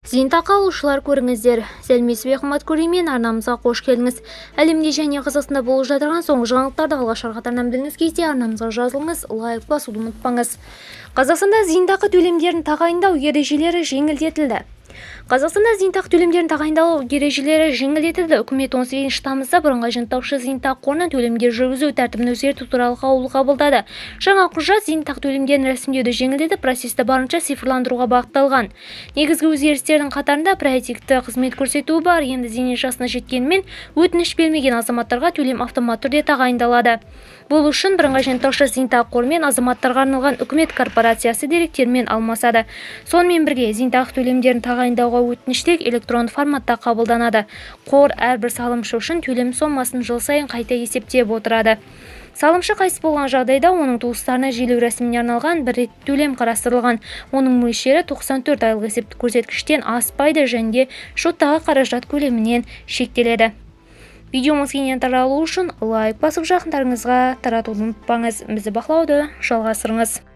Зейнетақы алушылар көріңіздер. Сәлеметсіз бе қымбатты көрермен, арнамызға қош келдіңіз. Әлемде және Қазақстанда болып жатырған соңғы жаңалықтарды алғашқы қатарынан біліңіз кезде арнамызға жазылыңыз, лайк басуды ұмытпаңыз. Қазақстанда зейнетақы төлемдерін тағайындау ережелері жеңілдетілді. Қазақстанда зейнетақы төлемдерін тағайындау ережелері жеңілдетілді. Үкімет 18 тамызда бірыңғай жинақтаушы зейнетақы қорынан төлемдер жүргізу тәртібін өзгерту туралы қаулы қабылдады. Жаңа құжат зейнетақы төлемдерін рәсімдеуді жеңілдетіп, процесті барынша цифрландыруға бағытталған. Негізгі өзгерістердің қатарында оперативті қызмет көрсетуі бар. Енді зейнет жасына жеткенімен өтініш бермеген азаматтарға төлем автоматты түрде тағайындалады. Бұл үшін бірыңғай жинақтаушы зейнетақы қорымен азаматтарға арналған үкімет корпорациясы деректермен алмасады. Сонымен бірге зейнетақы төлемдерін тағайындауға өтініштер электронды форматта қабылданады. Қор әрбір салымшы үшін төлем сомасын жыл сайын қайта есептеп отырады. Салымшы қайтыс болған жағдайда оның туыстарына желеу рәсіміне арналған бір рет төлем қарастырылған. Оның мөлшері 94 айлық есептік көрсеткіштен аспайды және шоттағы қаражат көлемінен шектеледі. Видеомыз кеңінен таралу үшін лайк басып жақындарыңызға таратуды ұмытпаңыз. Бізді бақылауды жалғастырыңыз.